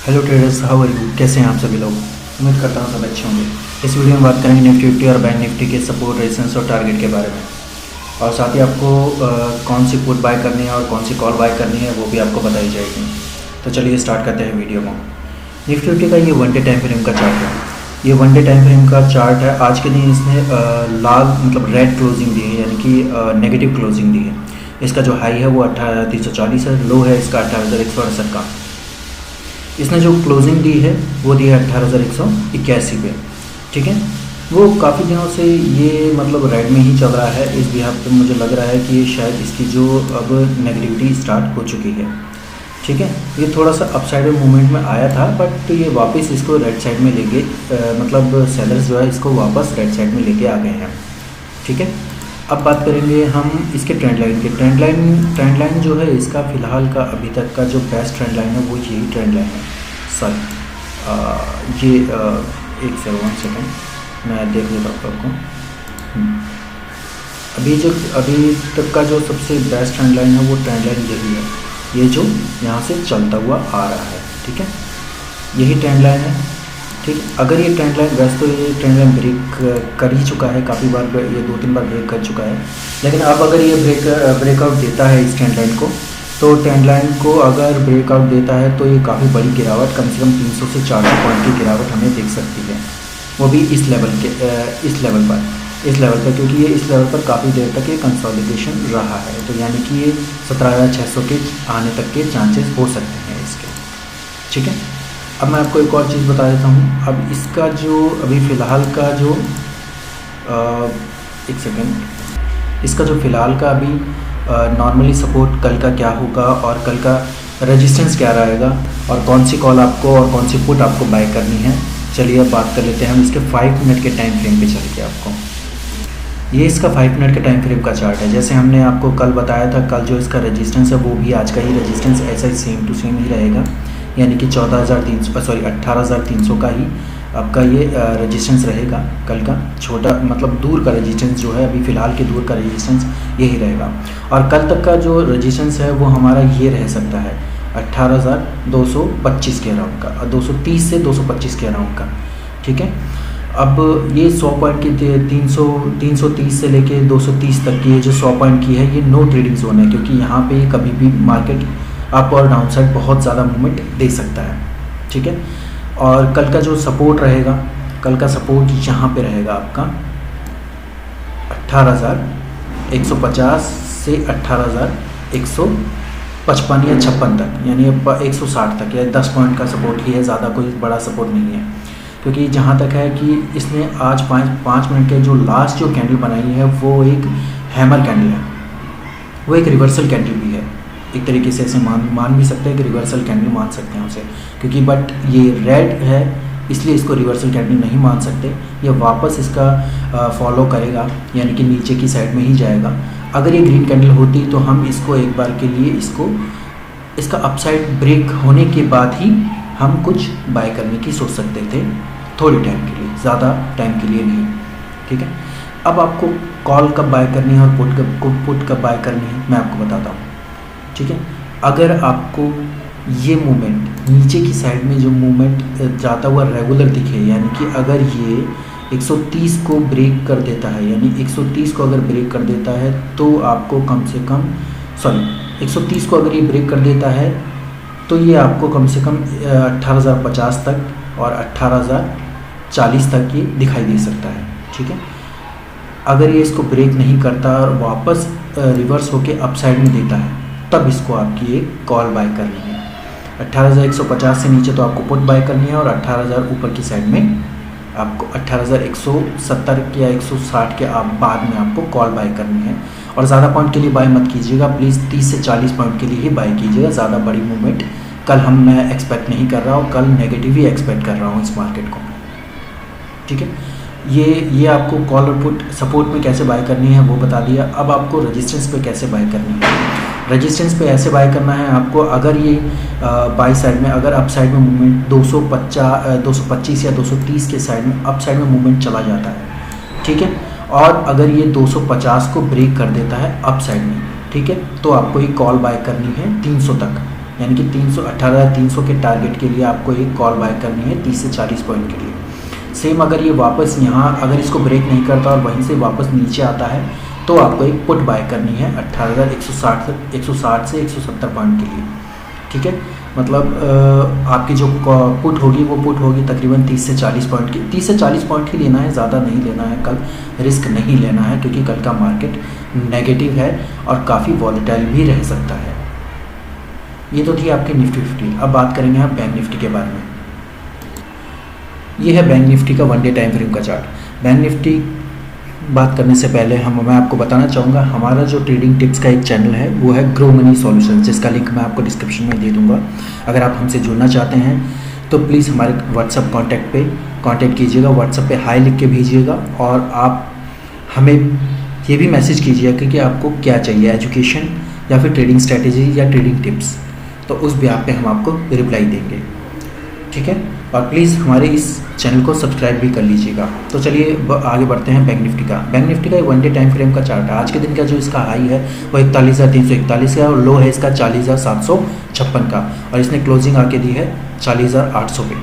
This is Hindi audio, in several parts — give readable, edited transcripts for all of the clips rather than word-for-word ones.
Hello traders, how are you? कैसे हैं आप सभी लोग? उम्मीद करता हूँ सब अच्छे होंगे। इस वीडियो में बात करेंगे निफ्टी 50 और बैंक निफ्टी के सपोर्ट, रेजिस्टेंस और टारगेट के बारे में, और साथ ही आपको कौन सी पुट बाय करनी है और कौन सी कॉल बाय करनी है वो भी आपको बताई जाएगी। तो चलिए स्टार्ट करते हैं वीडियो को। निफ्टी 50 का ये वन डे टाइम फ्रेम का चार्ट है। ये वन डे टाइम फ्रेम का चार्ट है। आज के दिन इसने लाल मतलब रेड क्लोजिंग दी है, यानी कि नेगेटिव क्लोजिंग दी है। इसका जो हाई है वो 18,340 है, लो है इसका 18,168 का। इसने जो क्लोजिंग दी है वो दी है 18,181 पे। ठीक है, वो काफ़ी दिनों से ये मतलब रेड में ही चल रहा है। इस बिहाफ पे मुझे लग रहा है कि ये शायद इसकी जो अब नेगेटिविटी स्टार्ट हो चुकी है। ठीक है, ये थोड़ा सा अपसाइड मूवमेंट में आया था, बट ये वापस इसको रेड साइड में लेके मतलब सेलर्स जो है इसको वापस रेड साइड में लेके आ गए हैं। ठीक है, अब बात करेंगे हम इसके ट्रेंड लाइन की। ट्रेंड लाइन जो है इसका फ़िलहाल का अभी तक का जो बेस्ट ट्रेंड लाइन है वो यही ट्रेंड लाइन है। सॉरी, ये एक सेकेंड मैं देख लेता हूँ आपको। अभी तक का जो सबसे बेस्ट ट्रेंड लाइन है वो ट्रेंड लाइन यही है, ये जो यहाँ से चलता हुआ आ रहा है। ठीक है, यही ट्रेंड लाइन है। ठीक, अगर ये ट्रेंड लाइन वैसे तो ये ट्रेंड लाइन ब्रेक कर ही चुका है, काफ़ी बार ये 2-3 बार ब्रेक कर चुका है। लेकिन अब अगर ये ब्रेकआउट देता है इस ट्रेंड लाइन को, तो ट्रेंड लाइन को अगर ब्रेकआउट देता है तो ये काफ़ी बड़ी गिरावट, कम से कम 300 से 400 पॉइंट की गिरावट हमें दिख सकती है, वो भी इस लेवल पर, क्योंकि ये इस लेवल पर काफ़ी देर तक ये कंसोलिडेशन रहा है। तो यानी कि ये 17,600 के आने तक के चांसेस हो सकते हैं इसके। ठीक है, अब मैं आपको एक और चीज़ बता देता हूँ। अब इसका जो अभी फ़िलहाल का जो एक सेकेंड, इसका जो फ़िलहाल का अभी नॉर्मली सपोर्ट कल का क्या होगा और कल का रेजिस्टेंस क्या रहेगा, और कौन सी कॉल आपको और कौन सी पुट आपको बाय करनी है, चलिए अब बात कर लेते हैं हम इसके 5 मिनट के टाइम फ्रेम पे चल के। आपको ये इसका 5 मिनट के टाइम फ्रेम का चार्ट है। जैसे हमने आपको कल बताया था, कल जो इसका रेजिस्टेंस है वो भी आज का ही रेजिस्टेंस ऐसा ही सेम टू सेम ही रहेगा, यानी कि 18,300 का ही आपका ये रेजिस्टेंस रहेगा कल का। छोटा मतलब दूर का रेजिस्टेंस जो है, अभी फ़िलहाल के दूर का रेजिस्टेंस यही रहेगा। और कल तक का जो रेजिस्टेंस है वो हमारा ये रह सकता है 18,225 के अराउंड का, 230 से 225 के अराउंड का। ठीक है, अब ये 100 पॉइंट की 330 से लेके 230 तक की, ये जो 100 पॉइंट की है ये नो ट्रेडिंग जोन है, क्योंकि यहाँ पे कभी भी मार्केट अप और डाउन साइड बहुत ज़्यादा मूवमेंट दे सकता है। ठीक है, और कल का जो सपोर्ट रहेगा, कल का सपोर्ट यहाँ पे रहेगा आपका 18,150 से 18,155 या 56 तक, यानी 160 तक, या 10 पॉइंट का सपोर्ट ही है, ज़्यादा कोई बड़ा सपोर्ट नहीं है। क्योंकि जहाँ तक है कि इसने आज 5 मिनट के जो लास्ट जो कैंडल बनाई है वो एक हैमर कैंडल है, वो एक रिवर्सल कैंडल भी है। एक तरीके से ऐसे मान भी सकते हैं कि रिवर्सल कैंडल मान सकते हैं उसे, क्योंकि बट ये रेड है इसलिए इसको रिवर्सल कैंडल नहीं मान सकते। ये वापस इसका फॉलो करेगा, यानी कि नीचे की साइड में ही जाएगा। अगर ये ग्रीन कैंडल होती तो हम इसको एक बार के लिए इसका अपसाइड ब्रेक होने के बाद ही हम कुछ बाय करने की सोच सकते थे, थोड़ी टाइम के लिए, ज़्यादा टाइम के लिए नहीं। ठीक है, अब आपको कॉल कब बाय करनी है और पुट कब बाय करनी है मैं आपको बताता हूँ। ठीक है, अगर आपको ये मूवमेंट नीचे की साइड में जो मूवमेंट जाता हुआ रेगुलर दिखे, यानी कि अगर ये 130 को ब्रेक कर देता है, यानी 130 को अगर ब्रेक कर देता है तो आपको कम से कम 130 को अगर ये ब्रेक कर देता है तो ये आपको कम से कम 18,050 तक और 18,040 तक ये दिखाई दे सकता है। ठीक है, अगर ये इसको ब्रेक नहीं करता और वापस रिवर्स होके अपसाइड में देता है तब इसको आपकी एक कॉल बाय करनी है। 18,150 से नीचे तो आपको पुट बाय करनी है, और 18,000 ऊपर की साइड में आपको 18,170 के या 160 के बाद में आपको कॉल बाय करनी है। और ज़्यादा पॉइंट के लिए बाय मत कीजिएगा प्लीज़, 30 से 40 पॉइंट के लिए ही बाय कीजिएगा। ज़्यादा बड़ी मूवमेंट कल मैं एक्सपेक्ट नहीं कर रहा हूँ, कल नेगेटिव ही एक्सपेक्ट कर रहा हूँ इस मार्केट को। ठीक है, ये आपको कॉल और पुट सपोर्ट में कैसे बाय करनी है वो बता दिया। अब आपको रेजिस्टेंस पे कैसे बाय करनी है। रेजिस्टेंस पे ऐसे बाय करना है आपको, अगर ये बाई साइड में, अगर अप साइड में मूवमेंट 225 या 230 के साइड में अप साइड में मूवमेंट चला जाता है, ठीक है, और अगर ये 250 को ब्रेक कर देता है अप साइड में, ठीक है, तो आपको ये कॉल बाय करनी है 300 तक। यानी कि 318,300 के टारगेट के लिए आपको एक कॉल बाय करनी है 30 से 40 पॉइंट के लिए। सेम अगर ये वापस यहाँ अगर इसको ब्रेक नहीं करता और वहीं से वापस नीचे आता है तो आपको एक पुट बाय करनी है 18,160 से 170 पॉइंट के लिए, ठीक है। मतलब आपकी जो पुट होगी वो पुट होगी तकरीबन 30 से 40 पॉइंट की। 30 से 40 पॉइंट ही लेना है, ज़्यादा नहीं लेना है, कल रिस्क नहीं लेना है क्योंकि कल का मार्केट नेगेटिव है और काफ़ी वॉलेटाइल भी रह सकता है। ये तो थी आपकी निफ्टी 50। अब बात करेंगे हम बैंक निफ्टी के बारे में। ये है बैंक निफ्टी का 1 डे टाइम फ्रेम का चार्ट। बैंक निफ्टी बात करने से पहले मैं आपको बताना चाहूँगा, हमारा जो ट्रेडिंग टिप्स का एक चैनल है वो है ग्रो मनी सॉल्यूशन, जिसका लिंक मैं आपको डिस्क्रिप्शन में दे दूँगा। अगर आप हमसे जुड़ना चाहते हैं तो प्लीज़ हमारे व्हाट्सएप कॉन्टैक्ट पे कांटेक्ट कीजिएगा, व्हाट्सएप पे हाई लिख के भेजिएगा और आप हमें ये भी मैसेज कीजिएगा कि आपको क्या चाहिए, एजुकेशन या फिर ट्रेडिंग स्ट्रैटेजी या ट्रेडिंग टिप्स, तो उस ब्याह पे हम आपको रिप्लाई देंगे, ठीक है। और प्लीज़ हमारे इस चैनल को सब्सक्राइब भी कर लीजिएगा। तो चलिए आगे बढ़ते हैं बैंक निफ्टी का। बैंक निफ्टी का 1 डे टाइम फ्रेम का चार्ट है। आज के दिन का जो इसका हाई है वो 41,341 का और लो है इसका 40,756 का और इसने क्लोजिंग आके दी है 40,800 पे।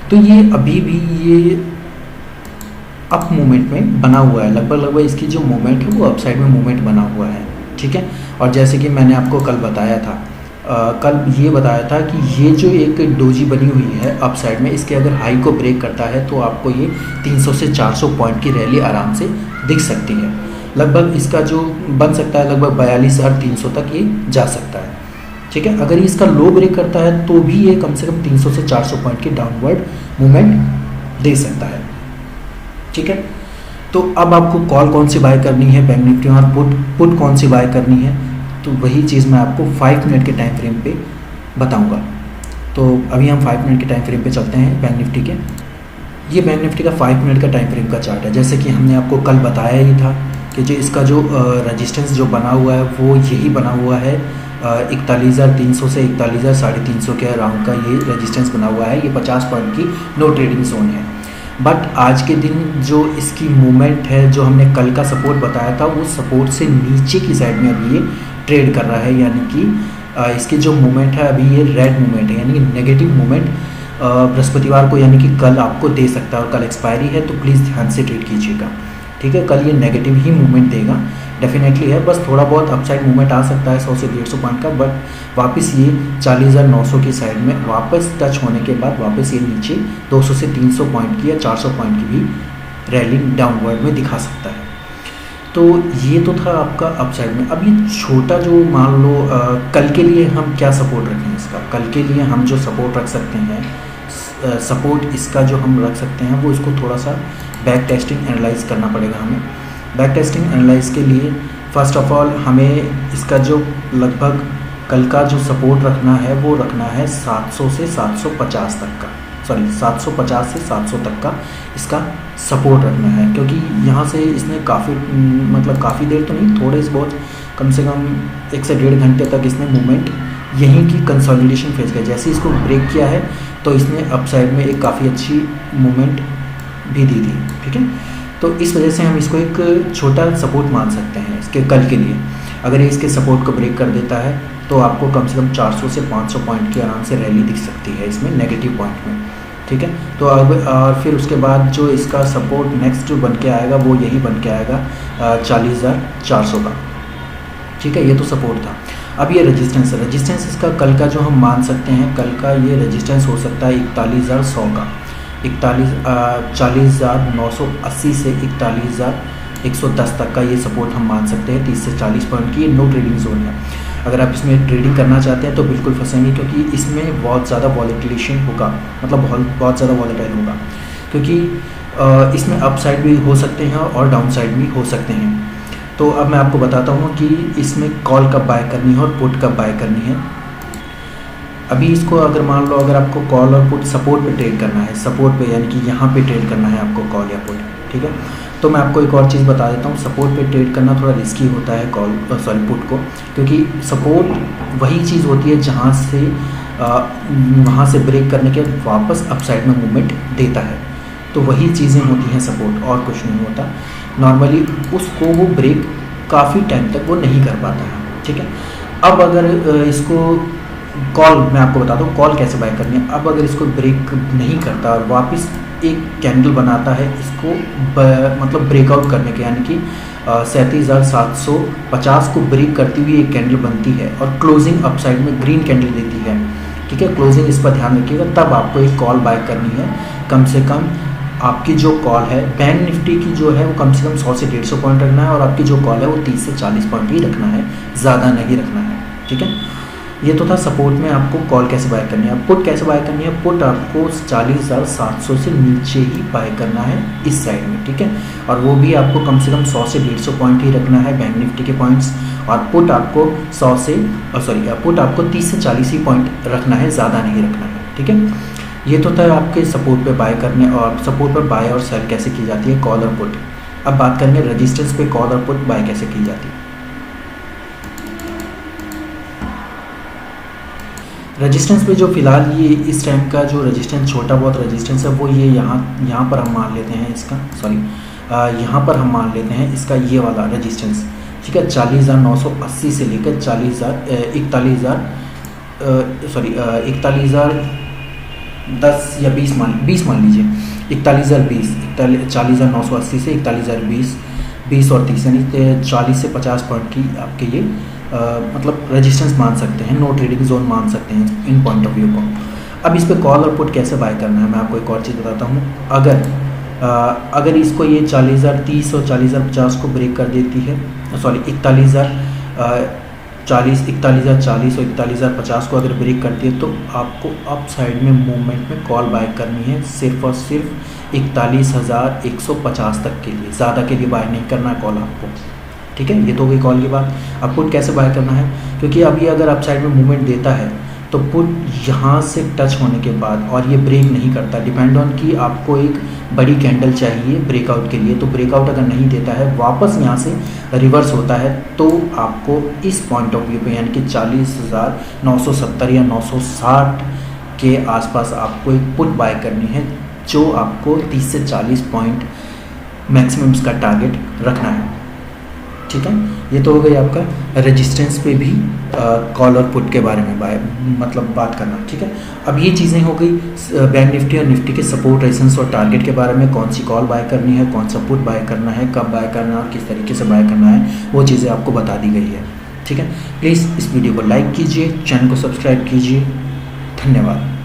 तो ये अभी भी ये अप मूवमेंट में बना हुआ है, लगभग इसकी जो मूवमेंट है वो अपसाइड में मूवमेंट बना हुआ है, ठीक है। और जैसे कि मैंने आपको कल बताया था कल ये बताया था कि ये जो एक डोजी बनी हुई है अपसाइड में, इसके अगर हाई को ब्रेक करता है तो आपको ये 300 से 400 पॉइंट की रैली आराम से दिख सकती है। लगभग इसका जो बन सकता है लगभग 42,300 तक ये जा सकता है, ठीक है। अगर इसका लो ब्रेक करता है तो भी ये कम से कम 300 से 400 पॉइंट की डाउनवर्ड मूवमेंट दे सकता है, ठीक है। तो अब आपको कॉल कौन सी बाय करनी है बैंक निफ्टी और पुट कौन सी बाय करनी है, तो वही चीज़ मैं आपको 5 मिनट के टाइम फ्रेम पे बताऊंगा। तो अभी हम 5 मिनट के टाइम फ्रेम पे चलते हैं बैंक निफ्टी के। ये बैंक निफ्टी का 5 मिनट का टाइम फ्रेम का चार्ट है। जैसे कि हमने आपको कल बताया ही था कि जो इसका जो रेजिस्टेंस जो बना हुआ है वो यही बना हुआ है 41,300 से 41,350 के अराउंड का ये रेजिस्टेंस बना हुआ है। ये 50 पॉइंट की नो ट्रेडिंग जोन है। बट आज के दिन जो इसकी मूवमेंट है, जो हमने कल का सपोर्ट बताया था, वो सपोर्ट से नीचे की साइड में अभी ये ट्रेड कर रहा है, यानी कि इसकी जो मूवमेंट है अभी ये रेड मूवमेंट है, यानी कि नेगेटिव मूवमेंट बृहस्पतिवार को यानी कि कल आपको दे सकता है और कल एक्सपायरी है, तो प्लीज़ ध्यान से ट्रेड कीजिएगा, ठीक है। कल ये नेगेटिव ही मूवमेंट देगा, डेफिनेटली है। बस थोड़ा बहुत अपसाइड मूवमेंट आ सकता है 100 से 150 पॉइंट का, बट वापस ये 40,900 की साइड में वापस टच होने के बाद वापस ये नीचे 200 से 300 पॉइंट की या 400 पॉइंट की भी रैली डाउनवर्ड में दिखा सकता है। तो ये तो था आपका अपसाइड में। अब ये छोटा जो मान लो कल के लिए हम क्या सपोर्ट रखें इसका, कल के लिए हम जो सपोर्ट रख सकते हैं, सपोर्ट इसका जो हम रख सकते हैं वो इसको थोड़ा सा बैक टेस्टिंग एनालाइज करना पड़ेगा हमें। बैक टेस्टिंग एनालाइज के लिए फ़र्स्ट ऑफ ऑल हमें इसका जो लगभग कल का जो सपोर्ट रखना है वो रखना है 700 से 750 तक का, 750 से 700 तक का इसका सपोर्ट रखना है, क्योंकि यहाँ से इसने काफ़ी देर तो नहीं, थोड़े से बहुत कम से कम 1 से 1.5 घंटे तक इसने मूवमेंट यहीं की कंसोलिडेशन फेज किया। जैसे इसको ब्रेक किया है तो इसने अपसाइड में एक काफ़ी अच्छी मूवमेंट भी दी थी, ठीक है। तो इस वजह से हम इसको एक छोटा सपोर्ट मान सकते हैं इसके कल के लिए। अगर ये इसके सपोर्ट को ब्रेक कर देता है तो आपको कम से कम 400 से 500 पॉइंट की आराम से रैली दिख सकती है इसमें नेगेटिव पॉइंट में, ठीक है। तो अब और फिर उसके बाद जो इसका सपोर्ट नेक्स्ट जो बन के आएगा वो यही बन के आएगा 40,400 का, ठीक है। ये तो सपोर्ट था। अब ये रेजिस्टेंस इसका कल का जो हम मान सकते हैं, कल का ये रेजिस्टेंस हो सकता है 41,100 का, 40,980 से 41,110 तक का ये सपोर्ट हम मान सकते हैं। 30 से 40 पॉइंट की ये नो ट्रेडिंग जोन है। अगर आप इसमें ट्रेडिंग करना चाहते हैं तो बिल्कुल फंसेंगे, क्योंकि इसमें बहुत ज़्यादा वॉलेटिलेशन होगा, मतलब बहुत ज़्यादा वॉलेटाइल होगा, क्योंकि इसमें अप साइड भी हो सकते हैं और डाउन साइड भी हो सकते हैं। तो अब मैं आपको बताता हूँ कि इसमें कॉल कब बाय करनी है और पुट कब बाय करनी है। अभी इसको अगर मान लो अगर आपको कॉल और पुट सपोर्ट पे ट्रेड करना है, सपोर्ट पे यानी कि यहाँ पे ट्रेड करना है आपको कॉल या पुट, ठीक है। तो मैं आपको एक और चीज़ बता देता हूँ, सपोर्ट पे ट्रेड करना थोड़ा रिस्की होता है पुट को, क्योंकि सपोर्ट वही चीज़ होती है जहाँ से वहाँ से ब्रेक करने के वापस अपसाइड में मूवमेंट देता है, तो वही चीज़ें होती हैं सपोर्ट, और कुछ नहीं होता। नॉर्मली उसको वो ब्रेक काफ़ी टाइम तक वो नहीं कर पाता है, ठीक है। अब अगर इसको कॉल मैं आपको बताता हूँ कॉल कैसे बाय करनी है। अब अगर इसको ब्रेक नहीं करता और वापस एक कैंडल बनाता है इसको मतलब ब्रेकआउट करने के, यानी कि 37,750 को ब्रेक करती हुई एक कैंडल बनती है और क्लोजिंग अपसाइड में ग्रीन कैंडल देती है, ठीक है, क्लोजिंग इस पर ध्यान रखिएगा, तब आपको एक कॉल बाय करनी है। कम से कम आपकी जो कॉल है बैंक निफ्टी की जो है वो कम से कम 100 से 150 पॉइंट रखना है और आपकी जो कॉल है वो 30 से 40 पॉइंट ही रखना है, ज़्यादा नहीं रखना है, ठीक है। ये तो था सपोर्ट में आपको कॉल कैसे बाय करनी है। अब पुट कैसे बाय करनी है, पुट आपको 40,700 से नीचे ही बाय करना है इस साइड में, ठीक है, और वो भी आपको कम से कम 100 से 150 पॉइंट ही रखना है बैंक निफ्टी के पॉइंट्स, और पुट आपको 100 से पुट आपको 30 से 40 ही पॉइंट रखना है, ज़्यादा नहीं रखना है, ठीक है। ये तो था आपके सपोर्ट पे बाय करने, और सपोर्ट पर बाय और सेल कैसे की जाती है, कॉल और पुट। अब बात करेंगे रेजिस्टेंस पे कॉल और पुट बाय कैसे की जाती है। रेजिस्टेंस पे जो फिलहाल ये इस टाइम का जो रेजिस्टेंस छोटा बहुत रेजिस्टेंस है वो ये यहाँ पर हम मान लेते हैं इसका, यहाँ पर हम मान लेते हैं इसका ये वाला रेजिस्टेंस, ठीक है, 40,980 से लेकर 41,010 या 20 मान लीजिए, 41,020, 40,980 से 41,020, 20 और 30 यानी 40 से 50 पॉइंट की आपके ये मतलब रेजिस्टेंस मान सकते हैं, नो ट्रेडिंग जोन मान सकते हैं इन पॉइंट ऑफ व्यू को। अब इस पे कॉल और पुट कैसे बाय करना है मैं आपको एक और चीज़ बताता हूँ। अगर इसको ये 40,030 और 40,050 को ब्रेक कर देती है, 41,040 और 41,050 को अगर ब्रेक करती है तो आपको अप साइड में मूवमेंट में कॉल बाय करनी है, सिर्फ और सिर्फ 41,150 तक के लिए, ज़्यादा के लिए बाय नहीं करना है कॉल आपको, ठीक है। ये तो हो गई कॉल की बात। अब पुट कैसे बाय करना है, क्योंकि अभी अगर अप साइड में मूवमेंट देता है तो पुट यहाँ से टच होने के बाद और ये ब्रेक नहीं करता, डिपेंड ऑन कि आपको एक बड़ी कैंडल चाहिए ब्रेकआउट के लिए, तो ब्रेकआउट अगर नहीं देता है वापस यहाँ से रिवर्स होता है तो आपको इस पॉइंट ऑफ व्यू पे यानी कि 40,970 या 960 के आसपास आपको एक पुट बाय करनी है, जो आपको 30 से 40 पॉइंट मैक्सिमम का टारगेट रखना है, ठीक है। ये तो हो गई आपका रेजिस्टेंस पे भी कॉल और पुट के बारे में मतलब बात करना, ठीक है। अब ये चीज़ें हो गई बैंक निफ्टी और निफ्टी के सपोर्ट रेजिस्टेंस और टारगेट के बारे में, कौन सी कॉल बाय करनी है, कौन सा पुट बाय करना है, कब बाय करना है और किस तरीके से बाय करना है, वो चीज़ें आपको बता दी गई है, ठीक है। प्लीज़ इस वीडियो को लाइक कीजिए, चैनल को सब्सक्राइब कीजिए, धन्यवाद।